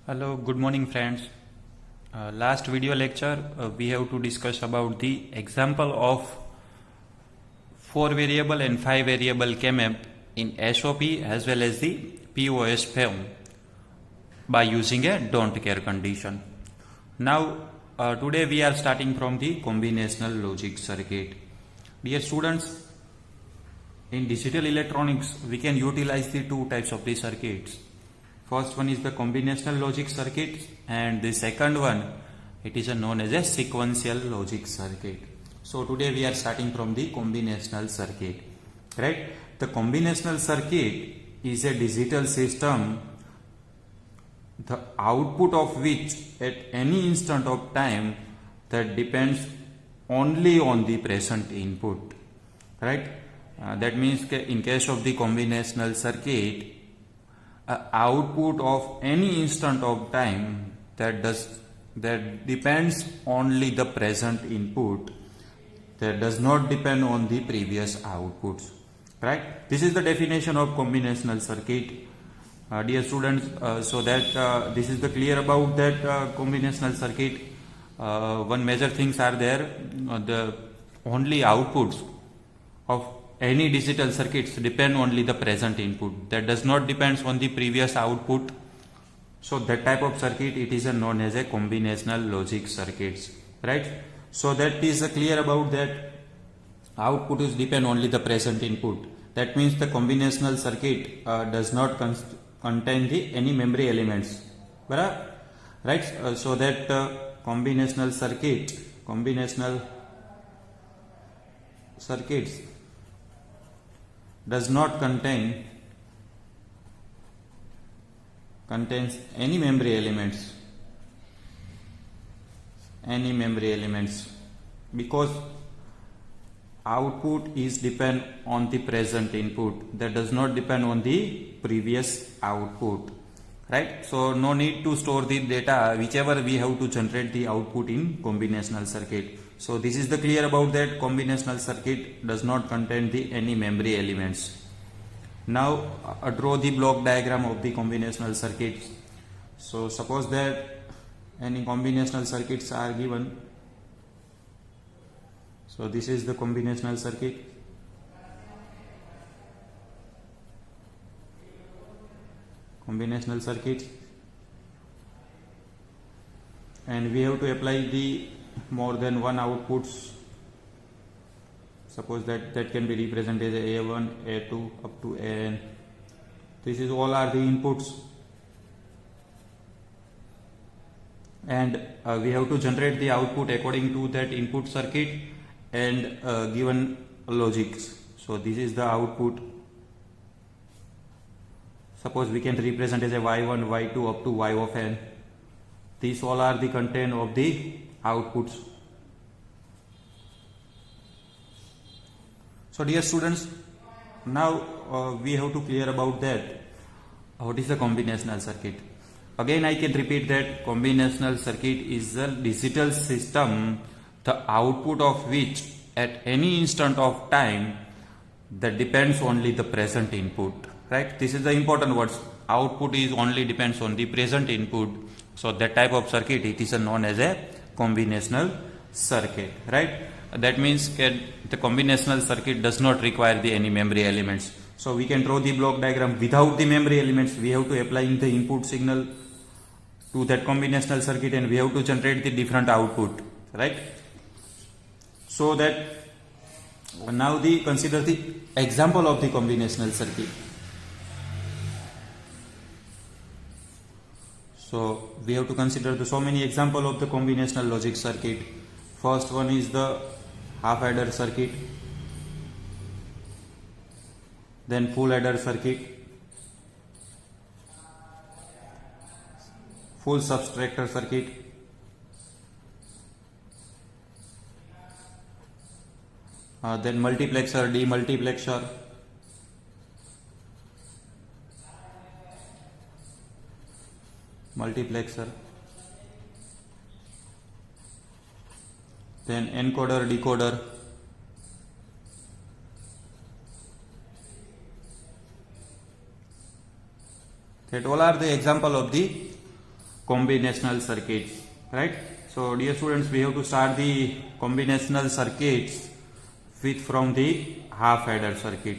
Hello, good morning friends. Last video lecture we have to discuss about the example of 4 variable and 5 variable KMAP in SOP as well as the POS form by using a don't care condition. Now today we are starting from the combinational logic circuit. Dear students, in digital electronics we can utilize the two types of the circuits. First one is the combinational logic circuit and the second one it is known as a sequential logic circuit. So today we are starting from the combinational circuit, right? The combinational circuit is a digital system the output of which at any instant of time that depends only on the present input, right? That means in case of the combinational circuit, output of any instant of time that depends only the present input, that does not depend on the previous outputs, right? This is the definition of combinational circuit, dear students. So that this is the clear about that combinational circuit. One major things are there. The only outputs of any digital circuits depend only the present input, that does not depends on the previous output. So that type of circuit it is known as a combinational logic circuits, right? So that is clear about that output is depend only the present input. That means the combinational circuit does not contain the any memory elements, right? So that combinational circuits does not contains any memory elements because output is depend on the present input, that does not depend on the previous output, right? So no need to store the data whichever we have to generate the output in combinational circuit. So this is the clear about that combinational circuit does not contain the any memory elements. Now draw the block diagram of the combinational circuits. So suppose that any combinational circuits are given. So this is the combinational circuit. And we have to apply the more than one outputs. Suppose that can be represented as A1, A2 up to An. This is all are the inputs, and we have to generate the output according to that input circuit and given logics. So this is the output. Suppose we can represent as a Y1, Y2 up to Y of N. These all are the content of the outputs. So dear students, now we have to clear about that what is the combinational circuit. Again I can repeat that combinational circuit is a digital system the output of which at any instant of time that depends only the present input, right? This is the important words. Output is only depends on the present input. So that type of circuit it is known as a combinational circuit, right? That means the combinational circuit does not require the any memory elements. So we can draw the block diagram without the memory elements. We have to apply the input signal to that combinational circuit and we have to generate the different output, right? So that now consider the example of the combinational circuit. So we have to consider so many examples of the combinational logic circuit. First one is the half adder circuit, then full adder circuit, full subtractor circuit, then multiplexer, demultiplexer, then encoder, decoder, that all are the example of the combinational circuits, right? So dear students, we have to start the combinational circuits with from the half adder circuit,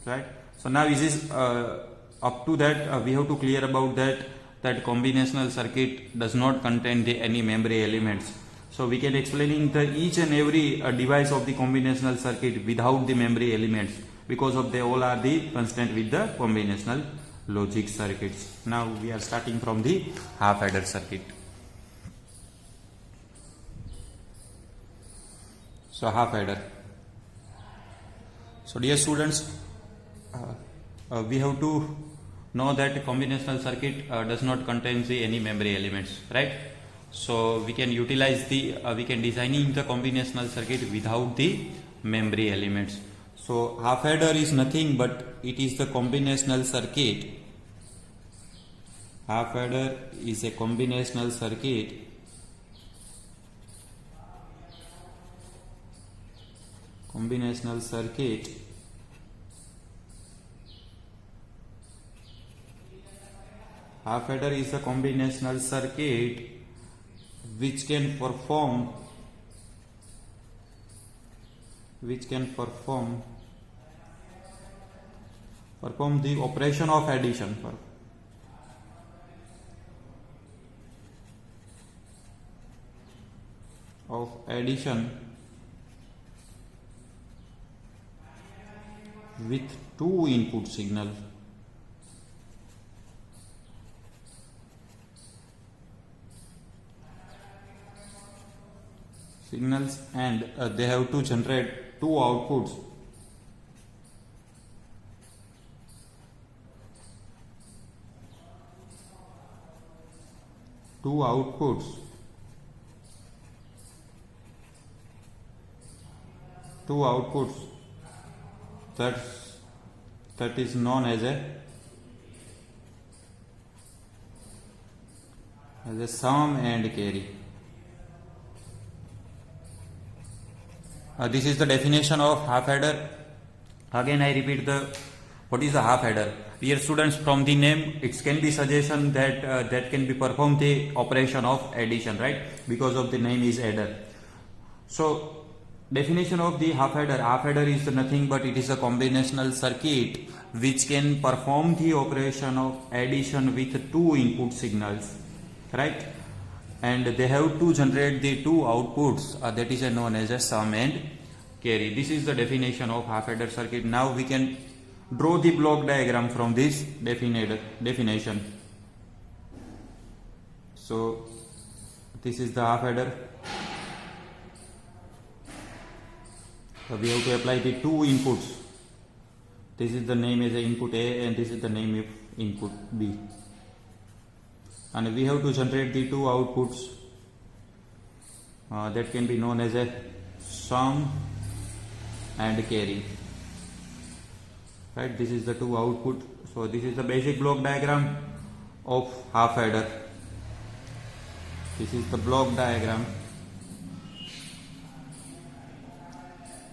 right? So now is this up to that we have to clear about that combinational circuit does not contain any memory elements. So we can explaining the each and every device of the combinational circuit without the memory elements, because of they all are the constant with the combinational logic circuits. Now we are starting from the half adder circuit. So half adder. So dear students, we have to know that combinational circuit does not contain any memory elements, right? So we can utilize we can designing the combinational circuit without the memory elements. So half adder is nothing but it is the combinational circuit. Half adder is a combinational circuit half adder is a combinational circuit which can perform the operation of addition with two input signals. And they have to generate two outputs. That is known as a sum and carry. This is the definition of half adder. Again I repeat what is the half adder. Dear students, from the name it can be suggestion that that can be perform the operation of addition, right? Because of the name is adder. So definition of the half adder is nothing but it is a combinational circuit which can perform the operation of addition with two input signals, right? And they have to generate the two outputs that is known as a sum and carry. This is the definition of half adder circuit. Now we can draw the block diagram from this definition. So this is the half adder. So we have to apply the two inputs. This is the name as a input A and this is the name of input B. And we have to generate the two outputs that can be known as a sum and carry, right? This is the two output. So this is the basic block diagram of half adder. This is the block diagram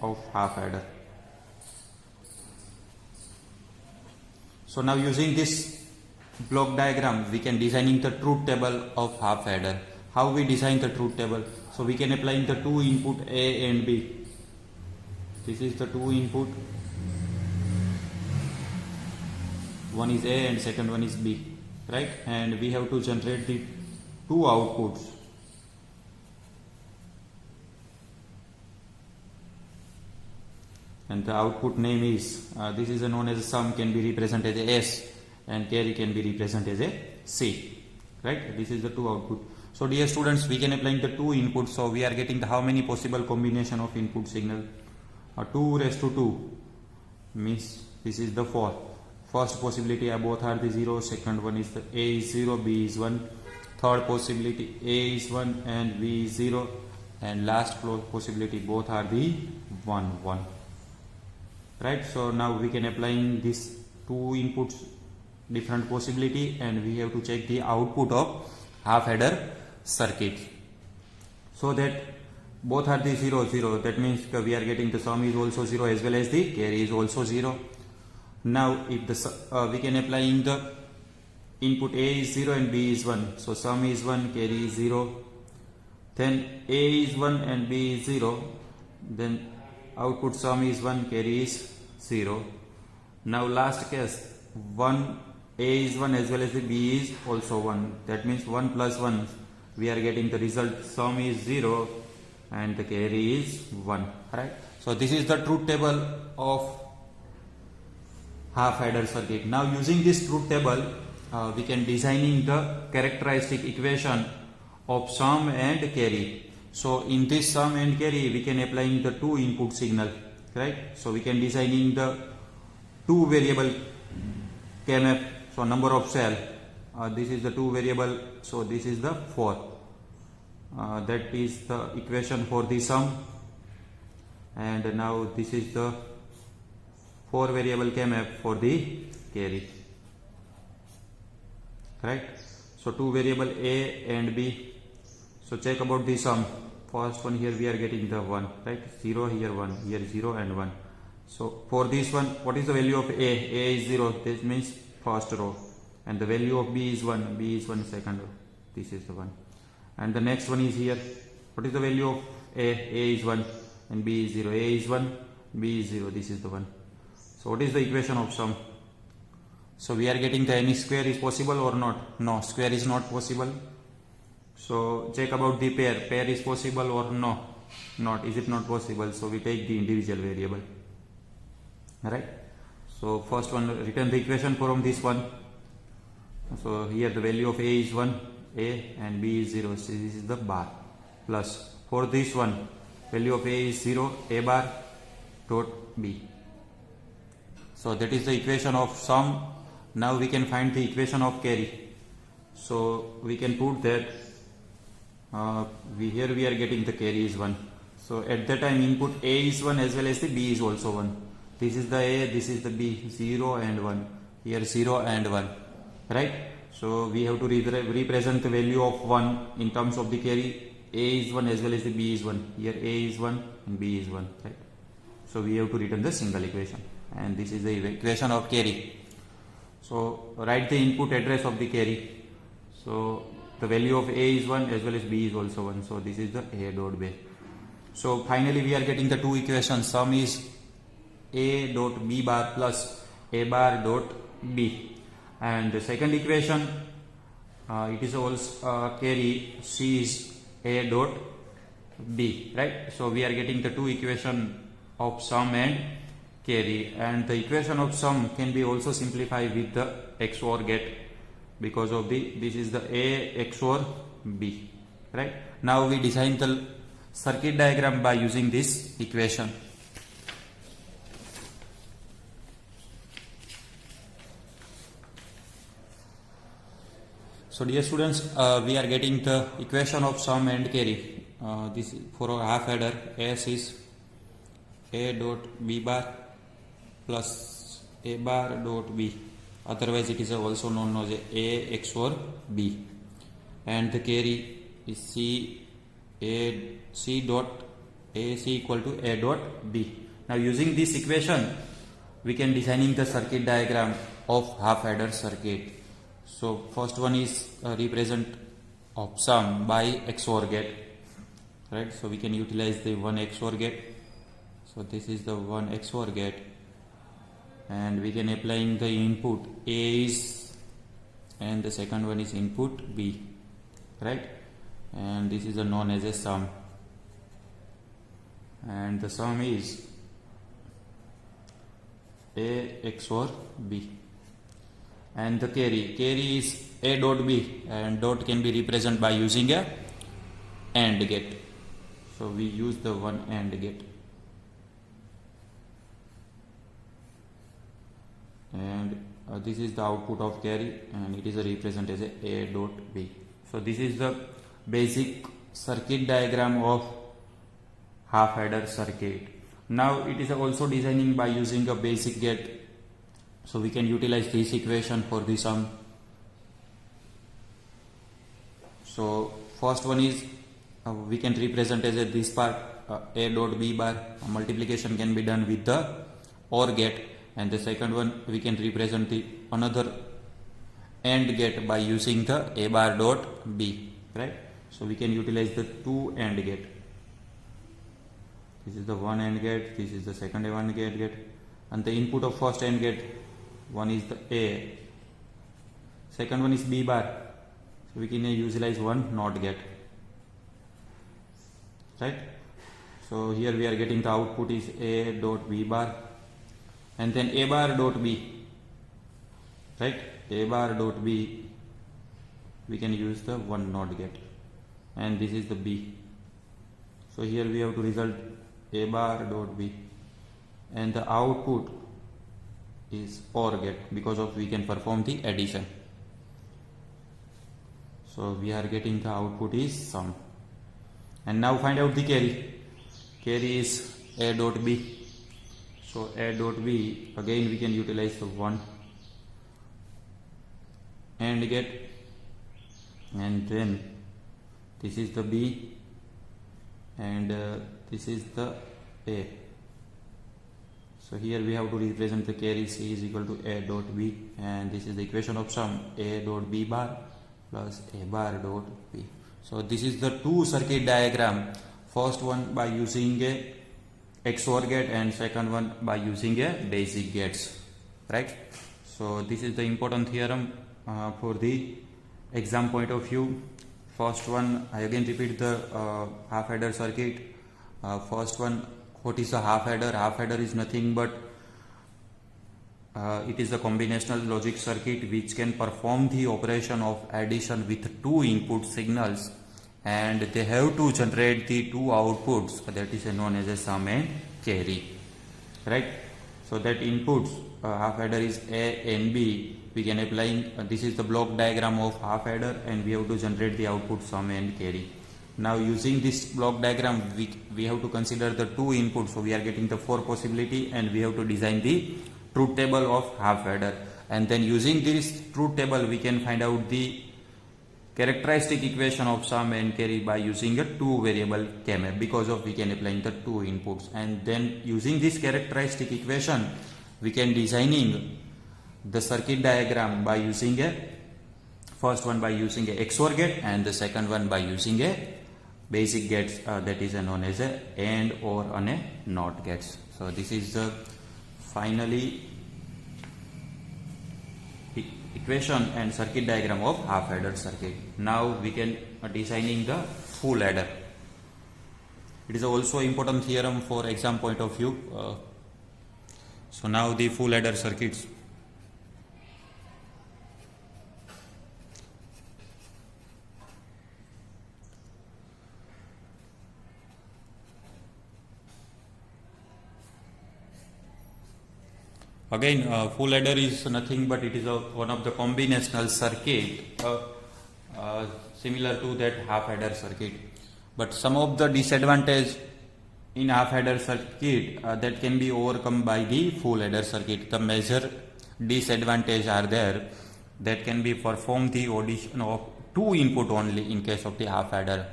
of half adder. So now using this block diagram we can designing the truth table of half adder. How we design the truth table? So we can apply the two input A and B. This is the two input, one is A and second one is B, right? And we have to generate the two outputs. And the output name is this is known as sum can be represented as S and carry can be represented as a C, right? This is the two output. So dear students, we can apply the two inputs. So we are getting the how many possible combination of input signal? 2 raised to 2 means this is the 4. First possibility both are the 0. Second one is the A is 0, B is 1. Third possibility A is 1 and B is 0. And last possibility both are the 1. Right? So now we can applying these two inputs different possibility and we have to check the output of half adder circuit. So that both are the 0. That means we are getting the sum is also 0 as well as the carry is also 0. Now if the we can applying the input A is 0 and B is 1. So sum is 1, carry is 0. Then A is 1 and B is 0. Then output sum is 1, carry is 0. Now last case, 1 A is 1 as well as the B is also 1. That means 1 plus 1, we are getting the result sum is 0 and the carry is 1. Right? So this is the truth table of half adder circuit. Now using this truth table, we can designing the characteristic equation of sum and carry. So in this sum and carry, we can applying the two input signal, right? So we can designing the two variable KMF. So number of cell, this is the two variable, so this is the 4. That is the equation for the sum, and now this is the 4 variable KMF for the carry, right? So two variable A and B. So check about the sum. First one, here we are getting the 1, right? 0, here 1, here 0 and 1. So for this one, what is the value of A? A is 0, this means first row, and the value of B is 1, B is 1 second row, this is the 1. And the next one is here, what is the value of A? A is 1 and B is 0, A is 1, B is 0, this is the 1. So what is the equation of sum? So we are getting the any square is possible or not? No, square is not possible. So check about the pair. Pair is possible or no? Not. Is it not possible? So we take the individual variable. Alright. So first one, return the equation from this one. So here the value of A is 1, A, and B is 0. So this is the bar. Plus for this one, value of A is 0, A bar dot B. So that is the equation of sum. Now we can find the equation of carry. So we can put that here we are getting the carry is 1. So at that time input A is 1 as well as the B is also 1. This is the A, this is the B, 0 and 1. Here 0 and 1. Right? So we have to represent the value of 1 in terms of the carry. A is 1 as well as the B is 1. Here A is 1 and B is 1. Right? So we have to return the single equation. And this is the equation of carry. So write the input address of the carry. So the value of A is 1 as well as B is also 1. So this is the A dot B. So finally we are getting the two equations. Sum is A dot B bar plus A bar dot B. And the second equation, it is also carry, C is A dot B. Right? So we are getting the two equation of sum and carry, and the equation of sum can be also simplified with the XOR gate, because of this is the A XOR B. Right? Now we design the circuit diagram by using this equation. So dear students, we are getting the equation of sum and carry. This for a half adder, S is A dot B bar plus A bar dot B. Otherwise it is also known as A XOR B. And the carry is C dot A C equal to A dot B. Now using this equation, we can designing the circuit diagram of half adder circuit. So first one is represent of sum by XOR gate. Right? So we can utilize the one XOR gate. So this is the one XOR gate, and we can applying the input A is, and the second one is input B, right? And this is known as a sum, and the sum is A XOR B. And the carry is A dot B, and dot can be represented by using a AND gate. So we use the one AND gate. And this is the output of carry, and it is represented as A dot B. So this is the basic circuit diagram of half adder circuit. Now it is also designing by using a basic gate. So we can utilize this equation for the sum. So first one is we can represent as this part A dot B bar. Multiplication can be done with the OR gate. And the second one we can represent the another AND gate by using the A bar dot B, right? So we can utilize the two AND gate. This is the one AND gate, this is the second AND gate, and the input of first AND gate, one is the A, second one is B bar. So we can utilize one NOT gate, right? So here we are getting the output is A dot B bar, and then A bar dot B, right? A bar dot B, we can use the one NOT gate, and this is the B. So here we have to result A bar dot B, and the output is OR gate, because of we can perform the addition. So we are getting the output is sum. And now find out the carry. Carry is A dot B. So A dot B, again we can utilize the one AND gate, and then this is the B, and this is the A. So here we have to represent the carry. C is equal to A dot B, and this is the equation of sum, A dot B bar plus A bar dot B. So this is the two circuit diagram. First one by using a XOR gate, and second one by using a basic gates, right? So this is the important theorem for the exam point of view. First one, I again repeat the half adder circuit. First one, what is a half adder? Half adder is nothing but it is a combinational logic circuit which can perform the operation of addition with two input signals, and they have to generate the two outputs, that is known as a sum and carry, right? So that inputs half adder is A and B. We can apply this is the block diagram of half adder, and we have to generate the output sum and carry. Now using this block diagram, we have to consider the two inputs. So we are getting the four possibility, and we have to design the truth table of half adder, and then using this truth table we can find out the characteristic equation of sum and carry by using a two variable K-map, because of we can apply the two inputs, and then using this characteristic equation we can designing the circuit diagram by using a first one by using a XOR gate, and the second one by using a basic gates, that is known as a AND or a NOT gates. So this is the finally equation and circuit diagram of half adder circuit. Now we can designing the full adder. It is also important theorem for exam point of view. So now the full adder circuits. Again, full adder is nothing but it is one of the combinational circuit similar to that half adder circuit. But some of the disadvantage in half adder circuit that can be overcome by the full adder circuit. The major disadvantage are there, that can be performed the addition of two input only in case of the half adder.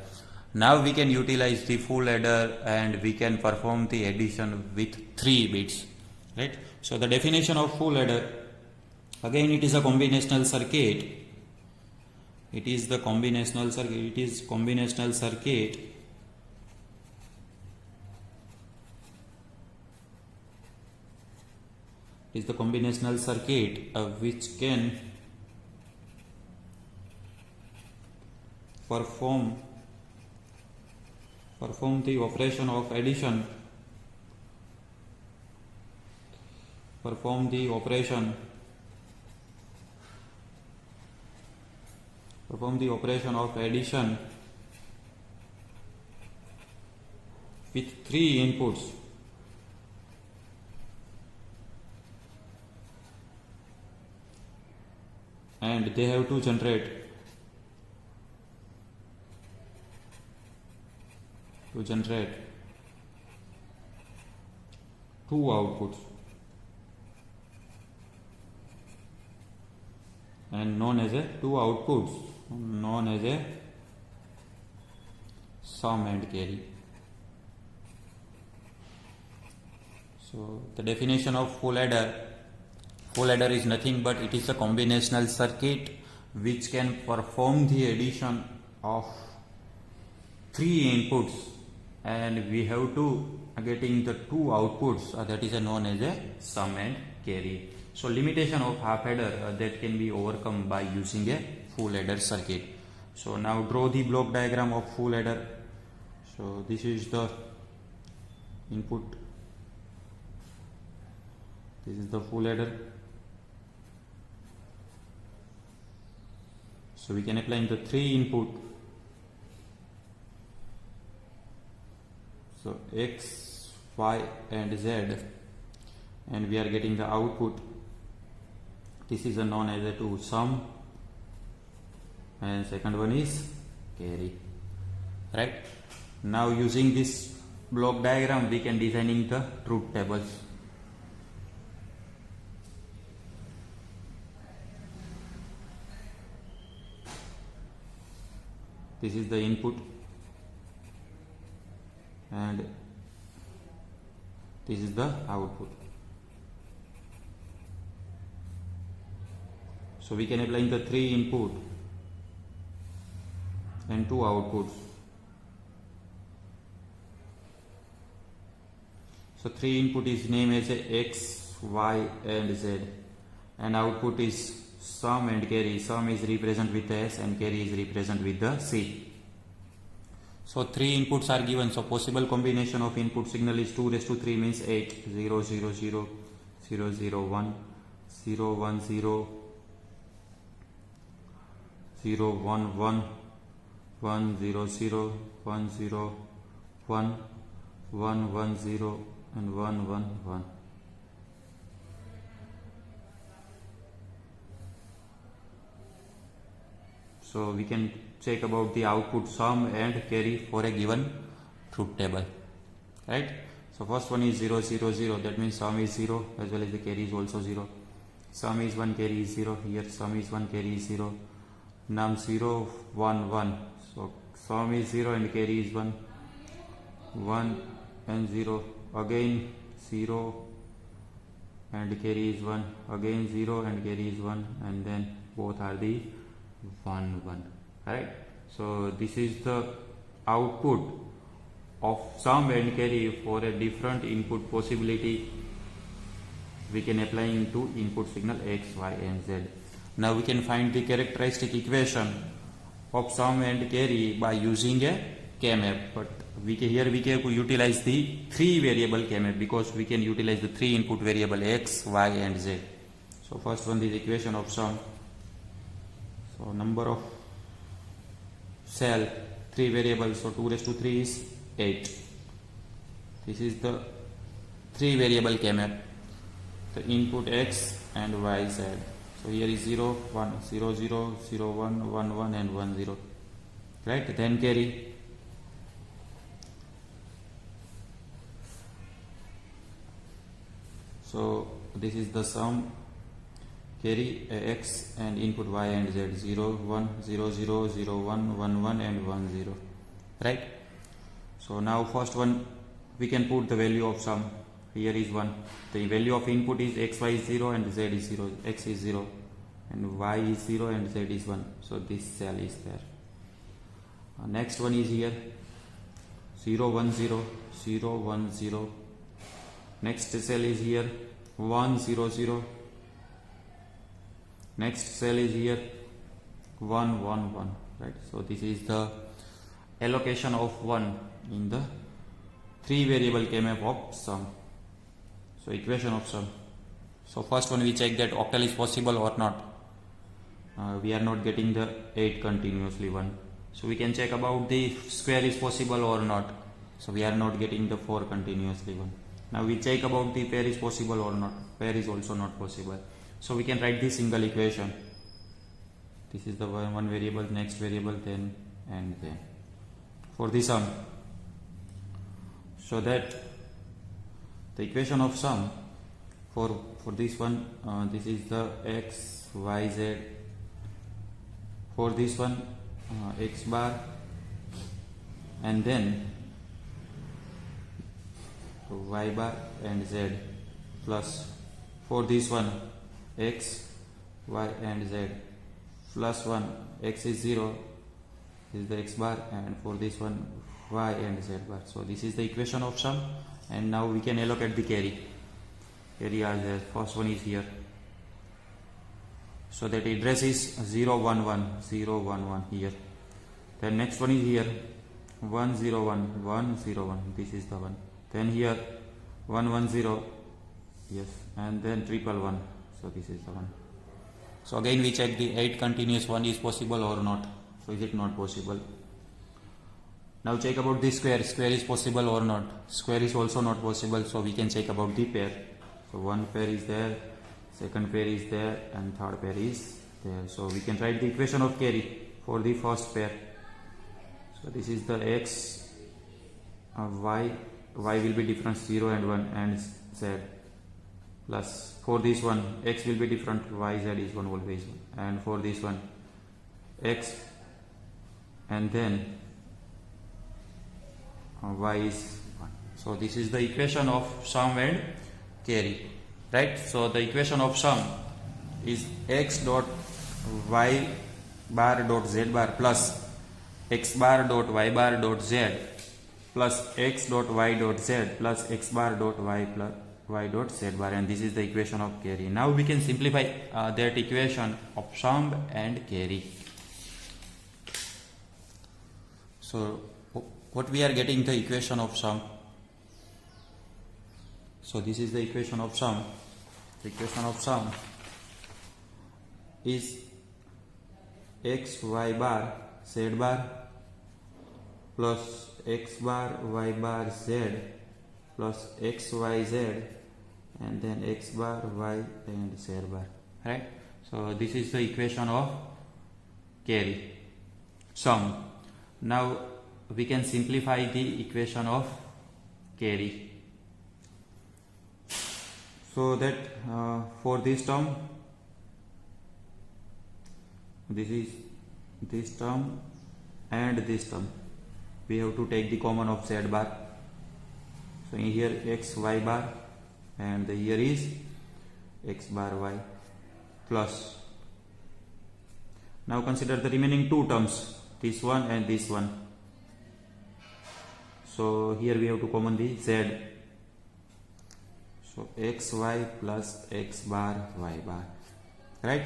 Now we can utilize the full adder and we can perform the addition with 3 bits, right? So the definition of full adder, again it is a combinational circuit. It is the combinational circuit. It is combinational circuit is the combinational circuit which can perform the operation of addition, perform the operation of addition with 3 inputs. And they have to generate two outputs, and known as a sum and carry. So the definition of full adder is nothing but it is a combinational circuit which can perform the addition of three inputs, and we have to getting the two outputs, that is known as a sum and carry. So limitation of half adder that can be overcome by using a full adder circuit. So now draw the block diagram of full adder. So this is the input, this is the full adder. So we can apply the three input. So X, Y and Z, and we are getting the output. This is known as a two sum, and second one is carry. Right? Now using this block diagram we can designing the truth tables. This is the input and this is the output. So we can apply the three input and two outputs. So three input is named as a X, Y and Z, and output is sum and carry. Sum is represented with the S and carry is represented with the C. So three inputs are given. So possible combination of input signal is 2 raised to 3 means 8, 0, 0, 0, 0, 0, 1, 0, 1, 0, 0, 1, 1, 1, 0, 0, 1, 0, 1, 1, 1, 0 and 1, 1, 1. So we can check about the output sum and carry for a given truth table. Right? So first one is 0, 0, 0. That means sum is 0 as well as the carry is also 0. Sum is 1, carry is 0. Here sum is 1, carry is 0. Num 0, 1, 1. So sum is 0 and carry is 1. 1 and 0. Again 0 and carry is 1. Again 0 and carry is 1. And then both are the 1, 1. Right? So this is the output of sum and carry for a different input possibility. We can apply into input signal X, Y and Z. Now we can find the characteristic equation of sum and carry by using a K-map. But here we can utilize the three variable K-map because we can utilize the three input variable X, Y and Z. So first one is equation of sum. So number of cell, three variables, so 2 raised to 3 is 8. This is the three variable K-map, the input X and Y, Z. So here is 0, 1, 0, 0, 0, 1, 1, 1 and 1, 0. Right? Then carry. So this is the sum, carry X and input Y and Z, 0, 1, 0, 0, 0, 1, 1, 1 and 1, 0. Right? So now first one we can put the value of sum. Here is 1. The value of input is X, Y is 0 and Z is 0. X is 0 and Y is 0 and Z is 1. So this cell is there. Next one is here 0, 1, 0, 0, 1, 0. Next cell is here 1, 0, 0. Next cell is here 1, 1, 1. Right? So this is the allocation of 1 in the three variable K-map of sum. So equation of sum. So first one we check that octal is possible or not. We are not getting the 8 continuously 1. So we can check about the square is possible or not. So we are not getting the 4 continuously 1. Now we check about the pair is possible or not. Pair is also not possible. So we can write this single equation. This is the one variable, next variable, then and then. For the sum. So that the equation of sum for this one, this is the X, Y, Z. For this one, X bar, and then Y bar and Z, plus for this one X, Y and Z. plus 1, x is 0, this is the x bar, and for this one y and z bar. So this is the equation of sum, and now we can allocate the carry. Carry as the first one is here. So that address is 0 1 1 0 1 1 here. Then next one is here 1 0 1 1 0 1. This is the one. Then here 1 1 0. Yes, and then 1 1. So this is the one. So again we check the 8 continuous one is possible or not. So is it not possible? Now check about the square. Square is possible or not? Square is also not possible. So we can check about the pair. So one pair is there, second pair is there, and third pair is there. So we can write the equation of carry for the first pair. So this is the x, y will be different 0 and 1, and z, plus for this one x will be different, y, z is 1 always, and for this one x, and then y is 1. So this is the equation of sum and carry, right? So the equation of sum is x dot y bar dot z bar plus x bar dot y bar dot z plus x dot y dot z plus x bar dot y plus y dot z bar, and this is the equation of carry. Now we can simplify that equation of sum and carry. So what we are getting the equation of sum. So this is the equation of sum. The equation of sum is x y bar z bar plus x bar y bar z plus x y z, and then x bar y and z bar, right? So this is the equation of carry, sum. Now we can simplify the equation of carry. So that for this term, this is this term and this term, we have to take the common of z bar. So in here x y bar, and here is x bar y plus. Now consider the remaining two terms, this one and this one. So here we have to common the z. So xy plus x bar y bar, right?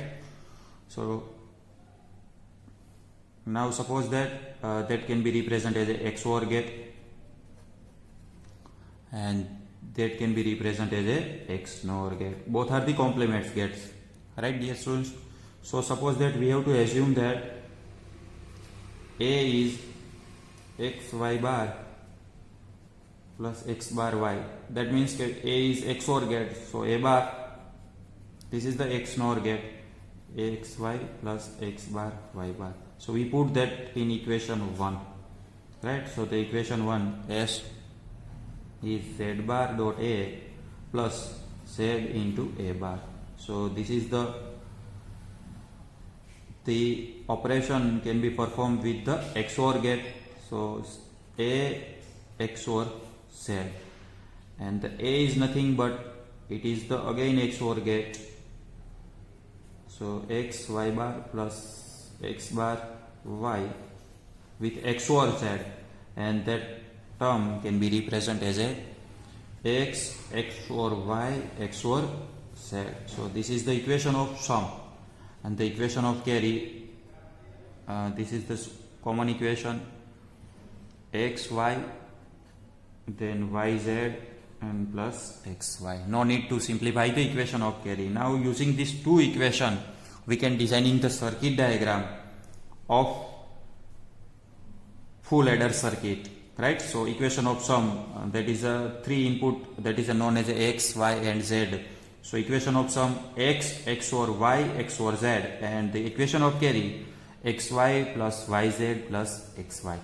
So now suppose that that can be represented as a XOR gate, and that can be represented as a XNOR gate. Both are the complement gates, right, dear students? So suppose that we have to assume that A is xy bar plus x bar y. That means that A is XOR gate. So A bar, this is the XNOR gate, xy plus x bar y bar. So we put that in equation 1, right? So the equation 1 S is z bar dot A plus z into A bar. So this is the operation can be performed with the XOR gate. So A XOR Z, and the A is nothing but it is the again XOR gate. So x y bar plus x bar y with XOR Z, and that term can be represented as a x XOR y XOR Z. So this is the equation of sum, and the equation of carry, this is the common equation, x y then yz and plus xy. No need to simplify the equation of carry. Now using these two equation, we can designing the circuit diagram of full adder circuit, right? So equation of sum, that is a 3 input, that is known as a x, y and z. So equation of sum x XOR y XOR z, and the equation of carry xy plus yz plus xy,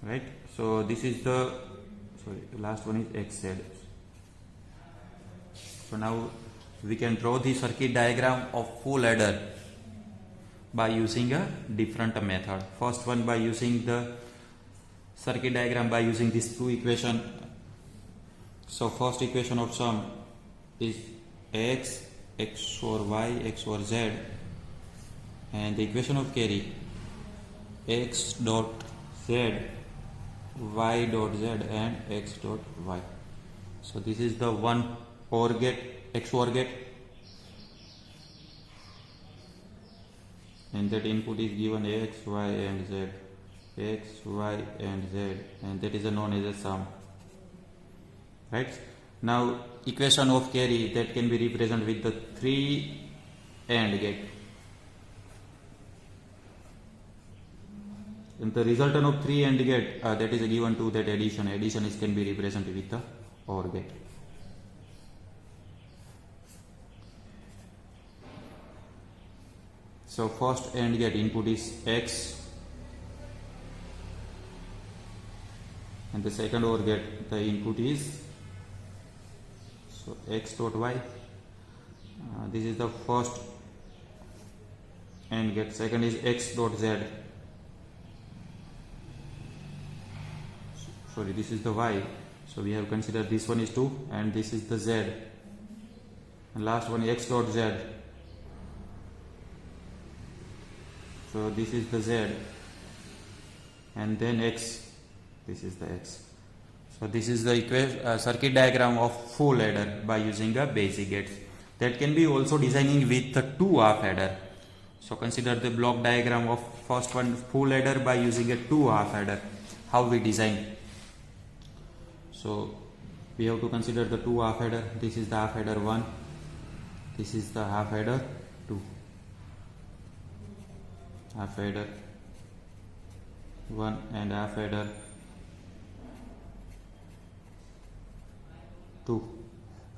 right? So this is the last one is xz. So now we can draw the circuit diagram of full adder by using a different method. First one by using the circuit diagram by using these two equation. So first equation of sum is x XOR Y XOR Z, and the equation of carry X dot Z Y dot Z and X dot Y. So this is the one OR gate, XOR gate, and that input is given X, Y and Z, X, Y and Z, and that is known as a sum. Right? Now equation of carry that can be represented with the 3 AND gate. And the resultant of 3 AND gate that is given to that addition. Addition is can be represented with the OR gate. So first AND gate input is X, and the second OR gate the input is so X dot Y. This is the first AND gate. Second is X dot Z. Sorry, this is the Y. So we have considered this one is 2 and this is the Z. And last one X dot Z. So this is the Z. And then X. This is the X. So this is the circuit diagram of full adder by using a basic gates. That can be also designing with the 2 half adder. So consider the block diagram of first one full adder by using a 2 half adder. How we design. So we have to consider the 2 half adder. This is the half adder 1. This is the half adder 2. Half adder 1 and half adder 2.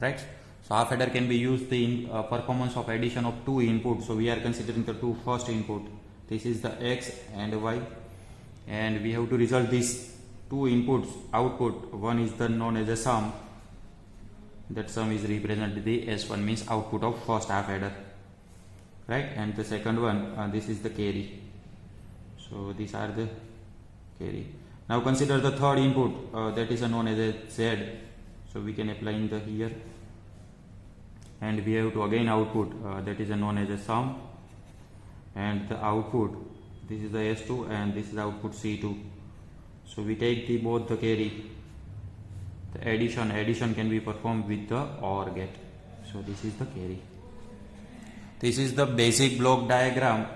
Right? So half adder can be used in performance of addition of 2 inputs. So we are considering the 2 first input. This is the X and Y, and we have to result these 2 inputs output. One is the known as a sum. That sum is represented the S1 means output of first half adder. Right? And the second one this is the carry. So these are the carry. Now consider the third input that is known as a Z. So we can apply in the here, and we have to again output that is known as a sum, and the output this is the S2 and this is the output C2. So we take the both the carry. The addition can be performed with the OR gate. So this is the carry. This is the basic block diagram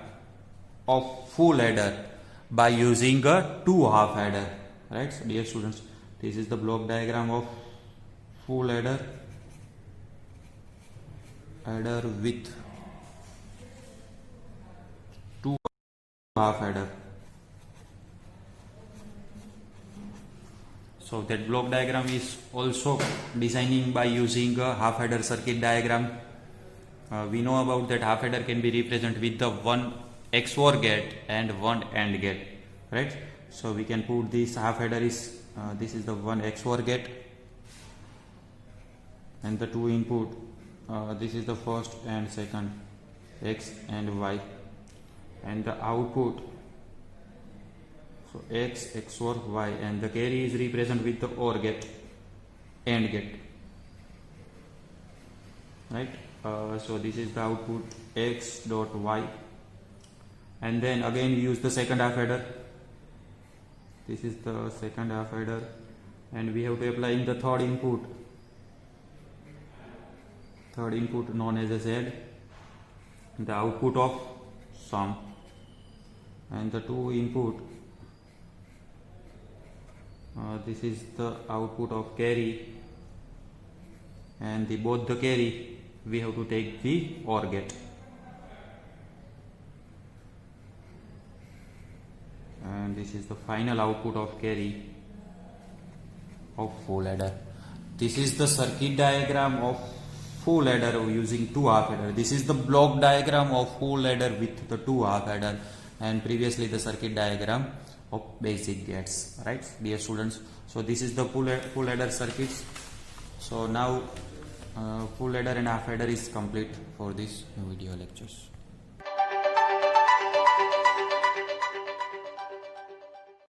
of full adder by using a 2 half adder. Right? So dear students, this is the block diagram of full adder with 2 half adder. So that block diagram is also designing by using a half adder circuit diagram. We know about that half adder can be represented with the 1 XOR gate and 1 AND gate. Right? So we can put this half adder is this is the 1 XOR gate, and the 2 input this is the first and second X and Y, and the output so X XOR Y, and the carry is represented with the OR gate, AND gate. Right? So this is the output X dot Y, and then again we use the second half adder. This is the second half adder, and we have to apply in the third input known as a Z, the output of sum, and the 2 input this is the output of carry, and both the carry we have to take the OR gate, and this is the final output of carry of full adder. This is the circuit diagram of full adder using 2 half adder. This is the block diagram of full adder with the 2 half adder, and previously the circuit diagram of basic gates. Right, dear students? So this is the full adder circuits. So now full adder and half adder is complete for this video lectures.